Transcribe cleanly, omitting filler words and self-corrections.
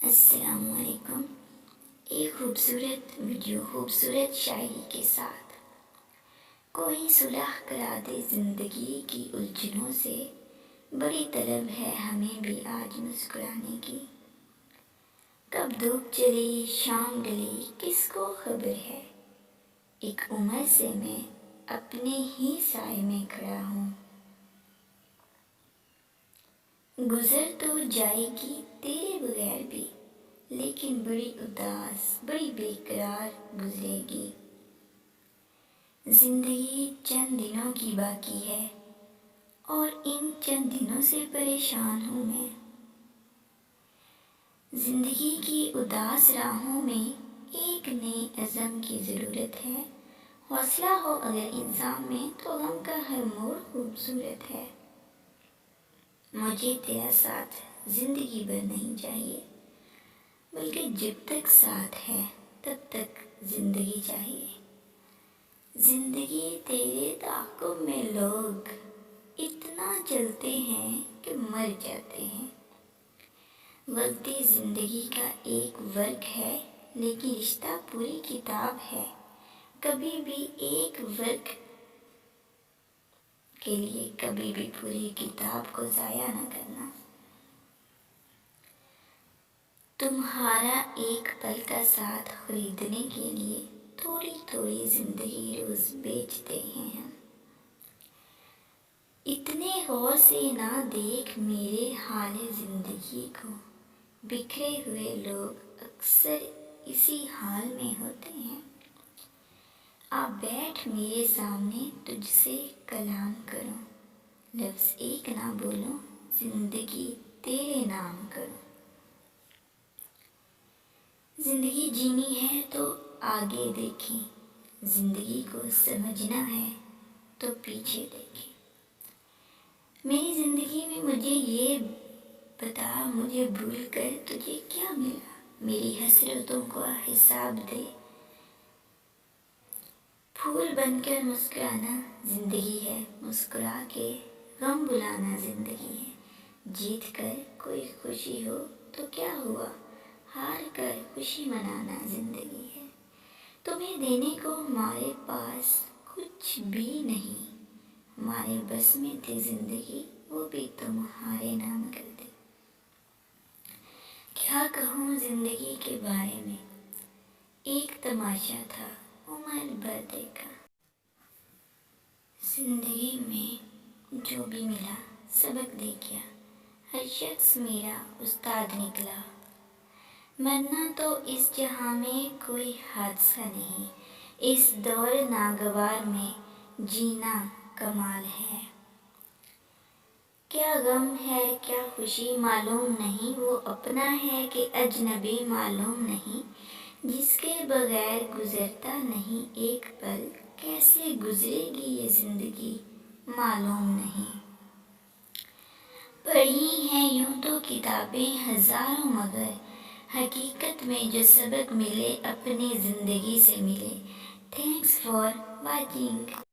السلام علیکم۔ ایک خوبصورت ویڈیو خوبصورت شاعری کے ساتھ۔ کوئی صلح کرا دے زندگی کی الجھنوں سے، بڑی طلب ہے ہمیں بھی آج مسکرانے کی۔ کب دھوپ چلی شام ڈلی کس کو خبر ہے، ایک عمر سے میں اپنے ہی سائے میں کھڑا ہوں۔ گزر تو جائے گی تیرے بغیر بھی، لیکن بڑی اداس بڑی بے قرار گزرے گی۔ زندگی چند دنوں کی باقی ہے، اور ان چند دنوں سے پریشان ہوں میں۔ زندگی کی اداس راہوں میں ایک نئے عزم کی ضرورت ہے۔ حوصلہ ہو اگر انسان میں تو غم کا ہر موڑ خوبصورت ہے۔ مجھے تیرا ساتھ زندگی بھر نہیں چاہیے، بلکہ جب تک ساتھ ہے تب تک زندگی چاہیے۔ زندگی تیرے تعاقب میں لوگ اتنا چلتے ہیں کہ مر جاتے ہیں۔ غلطی زندگی کا ایک ورق ہے، لیکن رشتہ پوری کتاب ہے۔ کبھی بھی ایک ورق کے لیے کبھی بھی پوری کتاب کو ضائع نہ کرنا۔ تمہارا ایک پل کا ساتھ خریدنے کے لیے تھوڑی تھوڑی زندگی روز بیچتے ہیں ہم۔ اتنے غور سے نہ دیکھ میرے حال زندگی کو، بکھرے ہوئے لوگ اکثر اسی حال میں ہوتے ہیں۔ آ بیٹھ میرے سامنے تجھ سے کلام کروں، لفظ ایک نہ بولوں زندگی تیرے نام کروں۔ زندگی جینی ہے تو آگے دیکھیں، زندگی کو سمجھنا ہے تو پیچھے دیکھیں۔ میری زندگی میں مجھے یہ بتا، مجھے بھول کر تجھے کیا ملا، میری حسرتوں کا حساب دے۔ پھول بن کر مسکرانا زندگی ہے، مسکرا کے غم بلانا زندگی ہے۔ جیت کر کوئی خوشی ہو تو کیا ہوا، ہار کر خوشی منانا زندگی ہے۔ تمہیں دینے کو ہمارے پاس کچھ بھی نہیں، ہمارے بس میں تھی زندگی وہ بھی تمہارے نام کر دی۔ کیا کہوں زندگی کے بارے میں، ایک تماشا تھا عمر بھر دیکھا۔ زندگی میں جو بھی ملا سبق دے گیا، ہر شخص میرا استاد نکلا۔ مرنا تو اس جہاں میں کوئی حادثہ نہیں، اس دور ناگوار میں جینا کمال ہے۔ کیا غم ہے کیا خوشی معلوم نہیں، وہ اپنا ہے کہ اجنبی معلوم نہیں۔ جس کے بغیر گزرتا نہیں ایک پل، کیسے گزرے گی یہ زندگی معلوم نہیں۔ پڑھی ہیں یوں تو کتابیں ہزاروں، مگر حقیقت میں جو سبق ملے اپنی زندگی سے ملے۔ Thanks for watching.